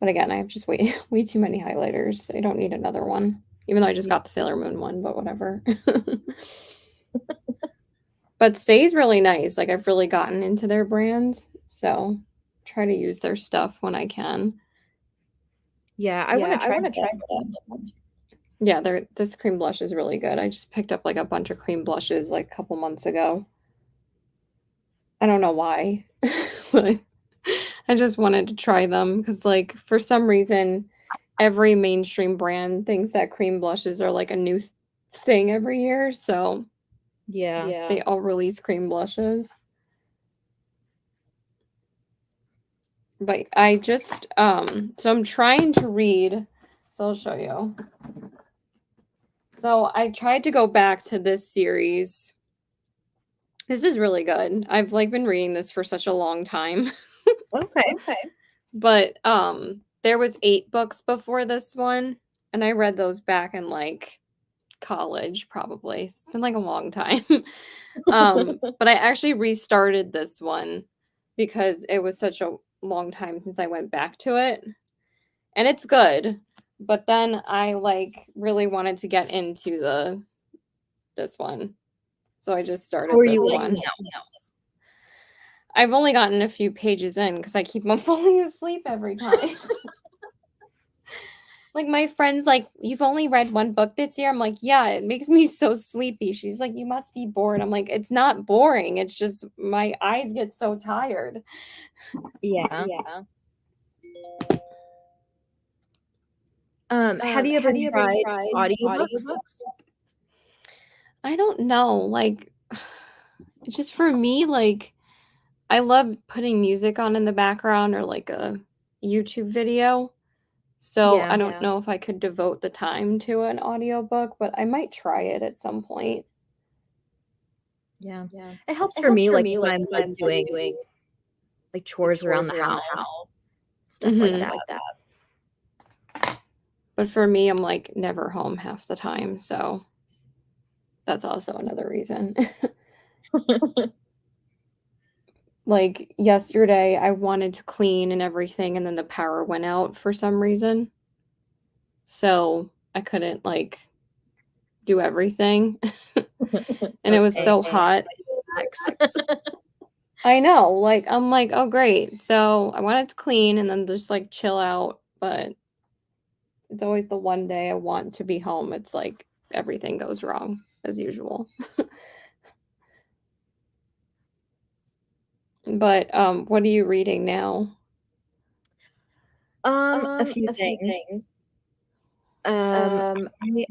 But again, I have just way too many highlighters. I don't need another one. Even though I just got the Sailor Moon one, but whatever. But Stay's really nice. Like I've really gotten into their brands. So try to use their stuff when I can. Yeah, I want to try them. Yeah, this cream blush is really good. I just picked up like a bunch of cream blushes like a couple months ago. I don't know why, but I just wanted to try them because like for some reason every mainstream brand thinks that cream blushes are like a new thing every year, so Yeah. they all release cream blushes. But I just so I'm trying to read, so I'll show you. So I tried to go back to this series. This is really good. I've like been reading this for such a long time. Okay. But there was 8 books before this one, and I read those back in like college probably. It's been like a long time. But I actually restarted this one because it was such a long time since I went back to it. And it's good. But then I like really wanted to get into this one. So I just How started are this you one. liking it? I've only gotten a few pages in because I keep on falling asleep every time. Like my friend's like, "You've only read 1 book this year?" I'm like, "Yeah, it makes me so sleepy." She's like, "You must be bored." I'm like, "It's not boring. It's just my eyes get so tired." Yeah. Have you ever tried audiobooks? I don't know. Like it's just for me, like I love putting music on in the background or like a YouTube video. So I Yeah. don't know if I could devote the time to an audiobook, but I might try it at some point. Yeah. It helps for me, like, if I'm, like, doing, like, chores around the house, stuff like Mhm. that. But for me, I'm like never home half the time, so that's also another reason. Like yesterday, I wanted to clean and everything, and then the power went out for some reason. So I couldn't like do everything. And it was Okay. so hot. Relax. I know, like, I'm like, "Oh, great." So, I wanted to clean and then just, like, chill out, but it's always the one day I want to be home, it's like everything goes wrong as usual. But, what are you reading now? A few things. I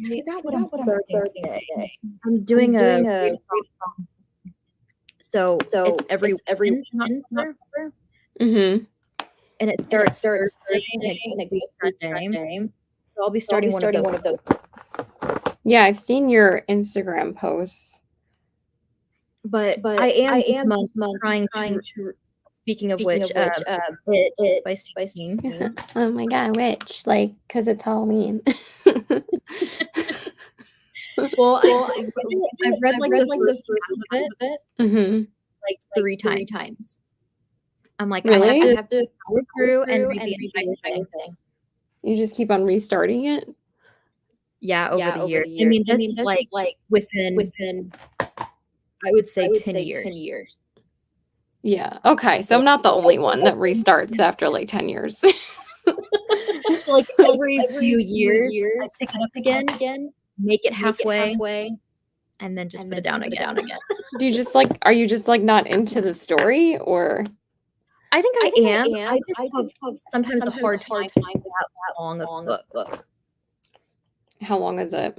forgot what I'm starting today. I'm doing a read along, so it's every weekend in October, Mhm. and it starts Thursday, and it goes through Sunday, so I'll be starting one of those. Yeah, I've seen your Instagram posts. But I am this month trying to speaking of which, It by Stephen King. Oh my god, which? Like, cause it's Halloween. Well, I've read, like, the first half of it, Mhm. like, 3 times. I'm like, I Really? have to go through and read the entire thing. You just keep on restarting it? Yeah, over the years. I mean, this is, like, within, I would say, 10 years. Yeah, okay, so I'm not the only one that restarts after, like, 10 years. So, like, every few years, I pick it up again, make it halfway, and then just put it down again. Do you just, like are you just, like, not into the story, or I think I am. I just have sometimes a hard time with that long of books. how long is it?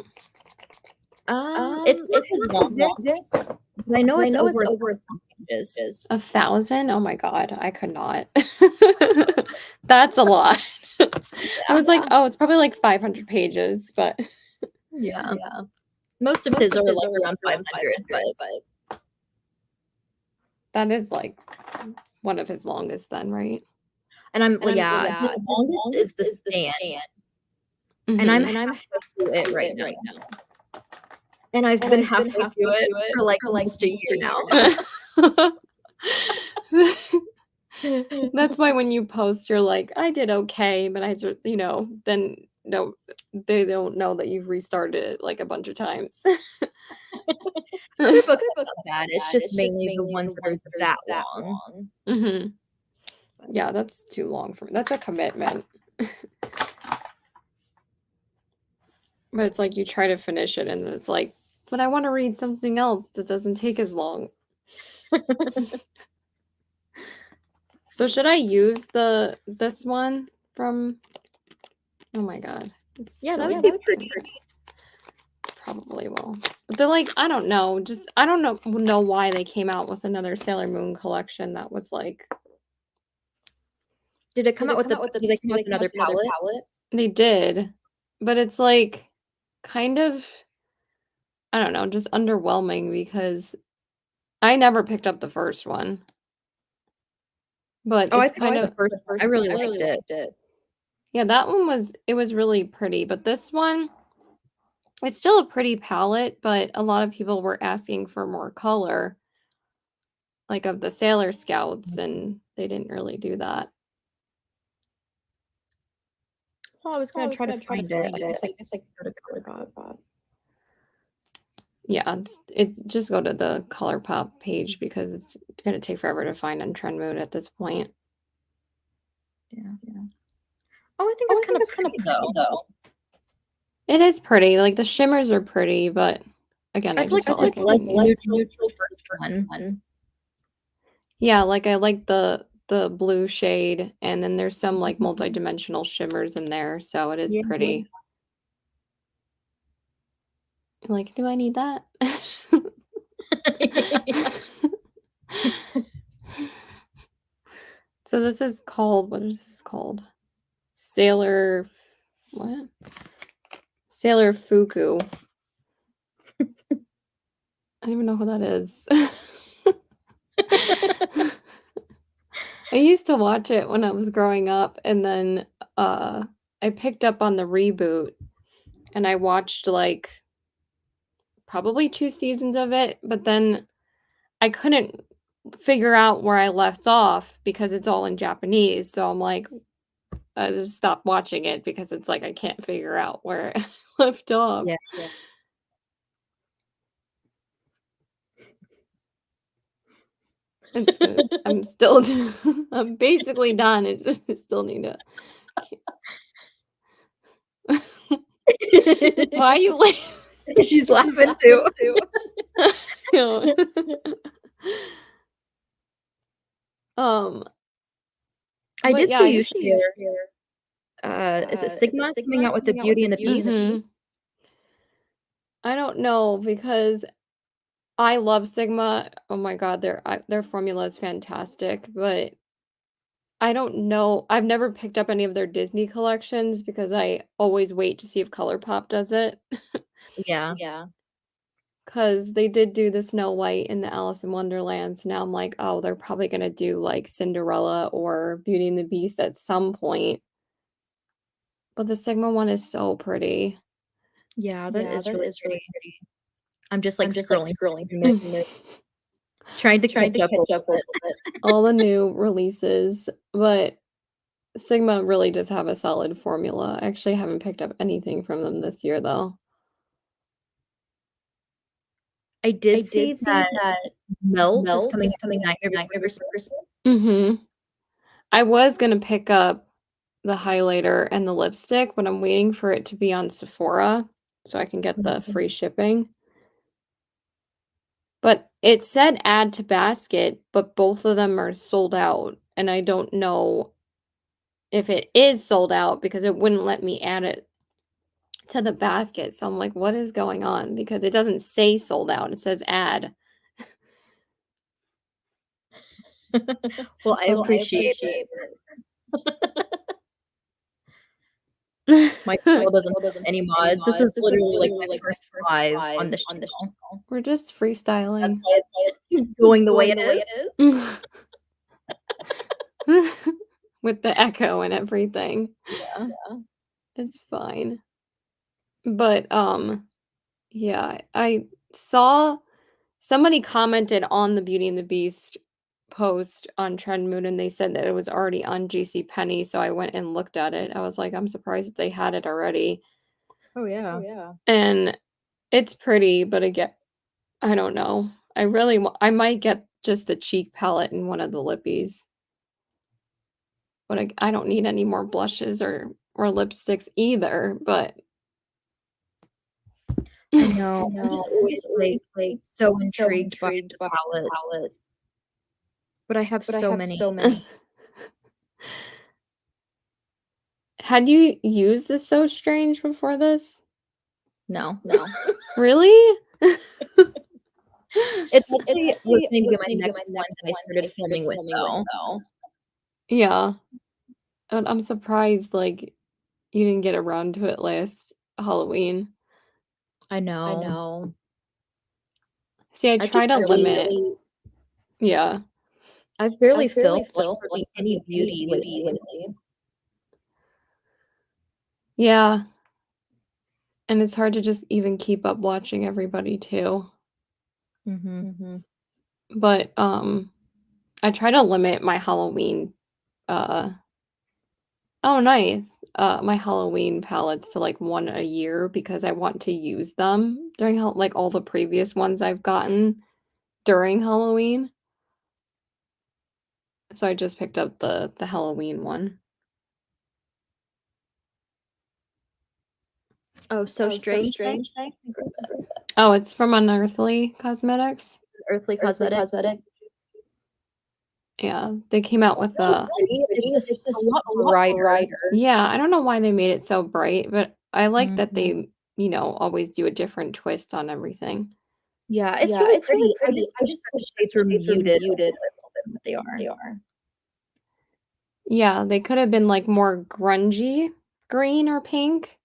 It's not as long as this, but I know it's over 1,000 pages. 1,000? Oh my god, I could not. That's a lot. I was like, "Oh, it's probably, like, 500 pages," but Yeah. Most of his are, like, around 500, but that is, like, one of his longest then, right? yeah, his longest is The Stand, and I'm Mhm. halfway through it right now. And I've been halfway through it for, like, almost a year now. That's why when you post, you're like, "I did okay," but then they don't know that you've restarted it, like, a bunch of times. Other books are not bad, it's just mainly the ones that are that long. Mhm. Yeah, that's too long for me. That's a commitment. But it's like you try to finish it, and it's like, "But I wanna read something else that doesn't take as long." So should I use this one from oh my god. It's Yeah, still that would be pretty. probably will. But they're like, I don't know, just I don't know why they came out with another Sailor Moon collection that was like Did it come out with did they come out with another palette? they did, but it's like kind of I don't know, just underwhelming because I never picked up the first one. But Oh, I it's picked kind up of the first one. I really liked it. yeah, that one was really pretty, but this one it's still a pretty palette, but a lot of people were asking for more color, like of the Sailor Scouts, and they didn't really do that. Well, I was gonna try to find it. I guess I could go to ColourPop. Yeah, it just go to the ColourPop page because it's gonna take forever to find on Trend Mode at this point. Yeah. Oh, I think it's kinda pretty, though. It is pretty, like, the shimmers are pretty, but again, I I feel just like felt this like is it less neutral than the first one. Yeah, like, I like the blue shade, and then there's some, like, multidimensional shimmers in there, so it is Yeah. pretty. Like, "Do I need that?" Yeah. So this is called what is this called? Sailor what? Sailor Fuku. I don't even know who that is. I used to watch it when I was growing up, and then, I picked up on the reboot, and I watched, like, probably 2 seasons of it, but then I couldn't figure out where I left off because it's all in Japanese, so I'm like, I just stopped watching it because it's like I can't figure out where I left off. Yeah. It's gonna I'm still I'm basically done, it just I still need to Why are you laughing? She's laughing too. Um, I but did yeah, see I you did see you share, is it Sigma coming out with the Beauty and the Beast? Mhm. I don't know because I love Sigma. Oh my god, their formula is fantastic, but I don't know. I've never picked up any of their Disney collections because I always wait to see if ColourPop does it. Yeah. Because they did do the Snow White and the Alice in Wonderland, so now I'm like, "Oh, they're probably gonna do, like, Cinderella or Beauty and the Beast at some point." But the Sigma one is so pretty. Yeah, that is really pretty. I'm just, like, scrolling through it, trying to catch up a little bit. All the new releases, but Sigma really does have a solid formula. I actually haven't picked up anything from them this year, though. I did see that Melt is coming out with Nightmare Before Christmas. Mhm. I was gonna pick up the highlighter and the lipstick, but I'm waiting for it to be on Sephora so I can get the free shipping. But it said add to basket, but both of them are sold out, and I don't know if it is sold out because it wouldn't let me add it to the basket. So I'm like, what is going on? Because it doesn't say sold out. It says add. Well, I appreciate it. My channel doesn't have any mods. This is literally, like, my first live on this channel. We're just That's freestyling. why it's going the way it is. With the echo and everything. Yeah. It's fine. But yeah, I saw somebody commented on the Beauty and the Beast post on Trend Moon and they said that it was already on JCPenney, so I went and looked at it. I was like, I'm surprised that they had it already. Oh, yeah. And it's pretty, but again, I don't know. I might get just the cheek palette and one of the lippies. But I don't need any more blushes or lipsticks either, but I know. I'm just always, like, so intrigued by the palettes, but I have so many. Had you used the So Strange before this? No. Really? It actually was going to be my next one that I started filming with, though. Yeah. And I'm surprised, like, you didn't get around to it last Halloween. I know. See, I I've try just to limit. barely Yeah. I've barely filmed, like, hardly any beauty lately. Yeah. And it's hard to just even keep up watching everybody too. Mhm. But I try to limit my Halloween uh oh nice. My Halloween palettes to like one a year because I want to use them during like all the previous ones I've gotten during Halloween. So I just picked up the Halloween one. Oh, So Strange thing? Oh, it's from Unearthly Cosmetics. Earthly Cosmetics. Yeah, they came out with a It's just a lot brighter. yeah, I don't know why they made it so bright, but I like that Mhm. they, always do a different twist on everything. Yeah, it's really pretty. I just wish that the shades were muted a little bit more than what they are. Yeah, they could have been like more grungy green or pink.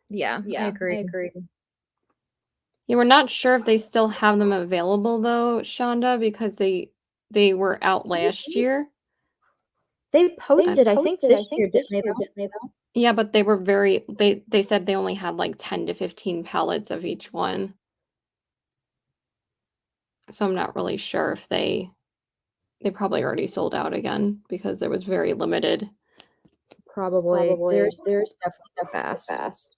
Yeah, I agree. Yeah, we're not sure if they still have them available though, Shonda, because they were out last year. They I posted, I think, this year, didn't they, though? Yeah, but they were they said they only had like 10 to 15 pallets of each one. So I'm not really sure if they probably already sold out again because it was very limited. Probably. Theirs definitely fast.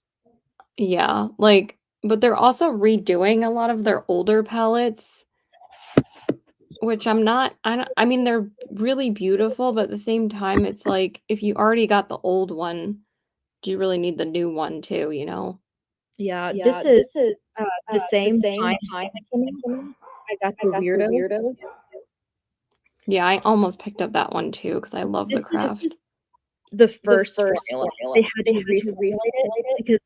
Yeah, like but they're also redoing a lot of their older palettes, which I mean they're really beautiful, but at the same time it's like if you already got the old one, do you really need the new one too, you know? Yeah, this is, the same time that came out. I got the Weirdos. Yeah, I almost picked up that one too because I love the This is craft. the first formula. They had to reformulate it because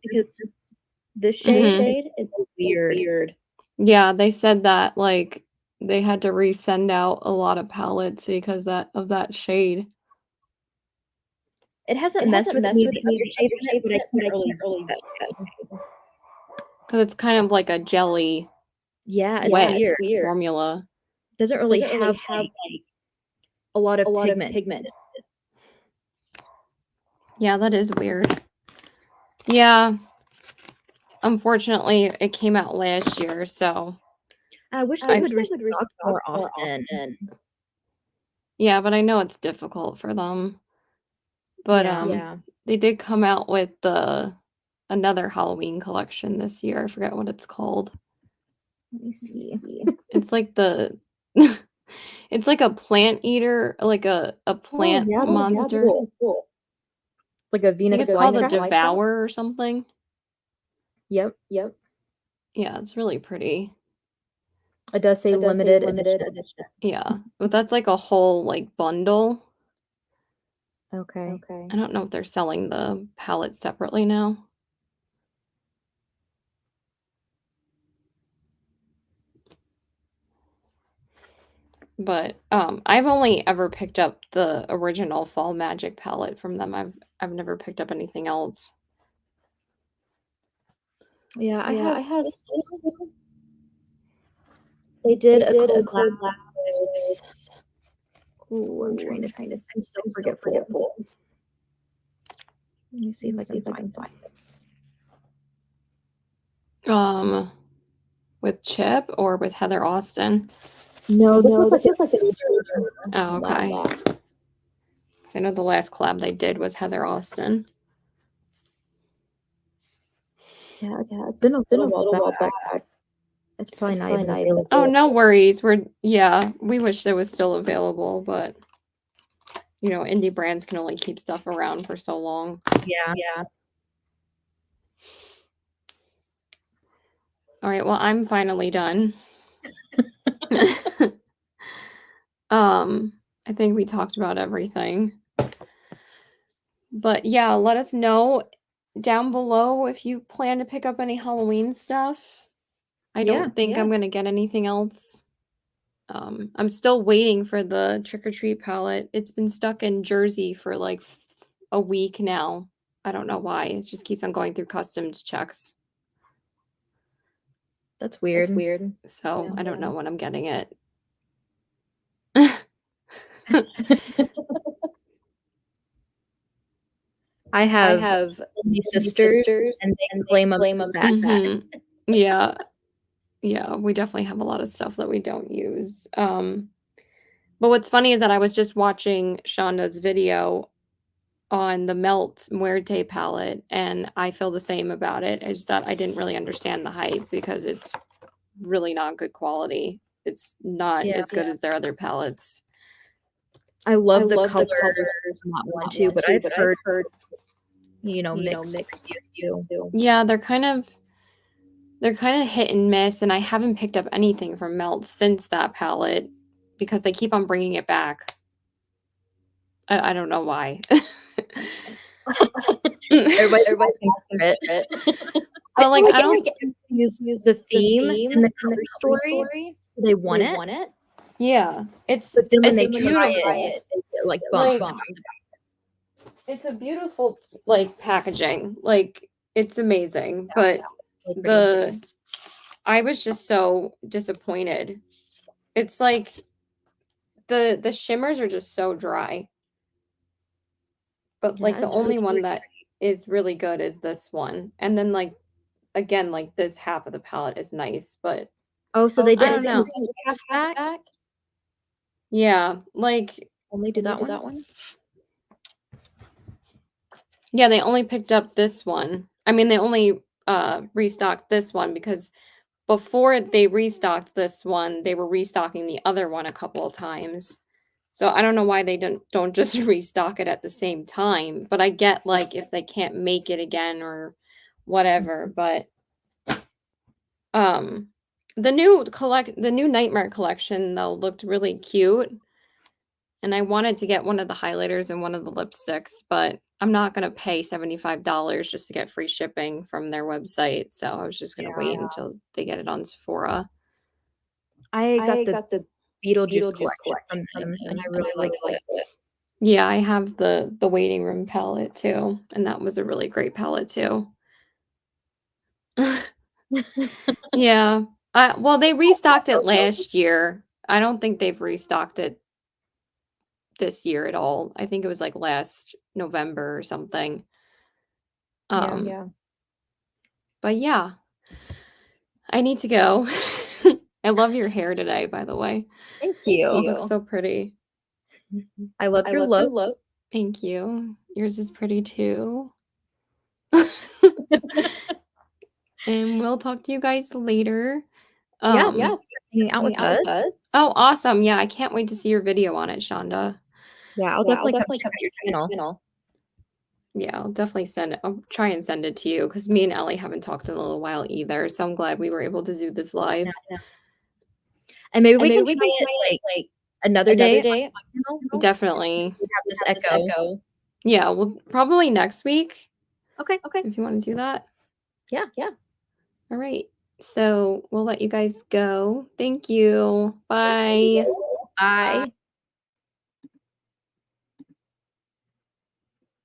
this shade Mhm. is so weird. Yeah, they said that, like, they had to resend out a lot of palettes because that shade. It hasn't messed with any of the other shades in it, but I can't really use that shade. Because it's kind of like a jelly, Yeah, it's wet weird. formula. Doesn't really have, like, a lot of pigment. Yeah, that is weird. Yeah, unfortunately, it came out last year, so I wish they I would restock more often. yeah, but I know it's difficult for them. But, Yeah. they did come out with another Halloween collection this year, I forget what it's called. Let me see. It's like the it's like a plant eater, like a Oh, plant yeah, that's monster. cool. Like a I think Venus it's called a flytrap? Devour or something. Yep. Yeah, it's really pretty. It does say limited edition. Yeah, but that's like a whole, like, bundle. Okay. I don't know if they're selling the pallets separately now. But, I've only ever picked up the original Fall Magic palette from them. I've never picked up anything else. Yeah, I have this too. They did a collab with, ooh, I'm so forgetful. Let me see if I can find it. With Chip or with Heather Austin? No, this was like an Oh, okay. collab. I know the last collab they did was Heather Austin. Yeah, it's been a little while back. It's probably not even available. Oh, no worries. We wish it was still available, but indie brands can only keep stuff around for so long. Yeah. All right, well, I'm finally done. I think we talked about everything. But yeah, let us know down below if you plan to pick up any Halloween stuff. I don't think I'm gonna get anything else. I'm still waiting for the Trick or Treat palette. It's been stuck in Jersey for like a week now. I don't know why. It just keeps on going through customs checks. That's weird. So I don't know when I'm getting it. I have so many sisters, and they claim 'em so bad. Mhm. Yeah. Yeah, we definitely have a lot of stuff that we don't use. But what's funny is that I was just watching Shonda's video on the Melt Muerte palette, and I feel the same about it. It's that I didn't really understand the hype because it's really not good quality. It's not as good as their other palettes. I love the colors on that one too, but I've heard, mixed reviews too. Yeah, they're kind of hit and miss, and I haven't picked up anything from Melt since that palette because they keep on bringing it back. I don't know why. Everybody's asking for it. But, like, I don't don't use the theme and the color story, so they want it. Yeah, But then when they try beautiful. it, they get, like, Like, bummed. it's a beautiful, like, packaging. Like, it's amazing, but Pretty. I was just so disappointed. It's like the shimmers are just so dry. But, like, the only one that is really good is this one, and then, like, again, like, this half of the palette is nice, but Oh, so they I didn't don't know. bring the half back? Yeah, like Only do that one? yeah, they only picked up this one. I mean, they only, restocked this one because before they restocked this one, they were restocking the other one a couple of times. So I don't know why they don't just restock it at the same time, but I get, like, if they can't make it again or whatever, but, um, the new Nightmare collection, though, looked really cute, and I wanted to get one of the highlighters and one of the lipsticks, but I'm not gonna pay $75 just to get free shipping from their website, so I was just gonna wait until they get it on Sephora. I got the Beetlejuice collection from them, and I really liked it. Yeah, I have the waiting room palette too, and that was a really great palette too. Yeah. Well, they restocked it last year. I don't think they've restocked it this year at all. I think it was, like, last November or something. Yeah. But yeah, I need to go. I love your hair today, by the way. Thank It you. looks so pretty. I love your look. Thank you. Yours is pretty too. And we'll talk to you guys later. Yeah, hanging out with us. Oh, awesome. Yeah, I can't wait to see your video on it, Shonda. Yeah, I'll definitely come check out your channel. Yeah, I'll try and send it to you because me and Ellie haven't talked in a little while either, so I'm glad we were able to do this live. Yeah. And maybe we can try it, like, another day on my channel. Definitely. We have this echo. Yeah, well, probably next week. Okay. If you wanna do that. Yeah. All right. So, we'll let you guys go. Thank you. Bye. Bye.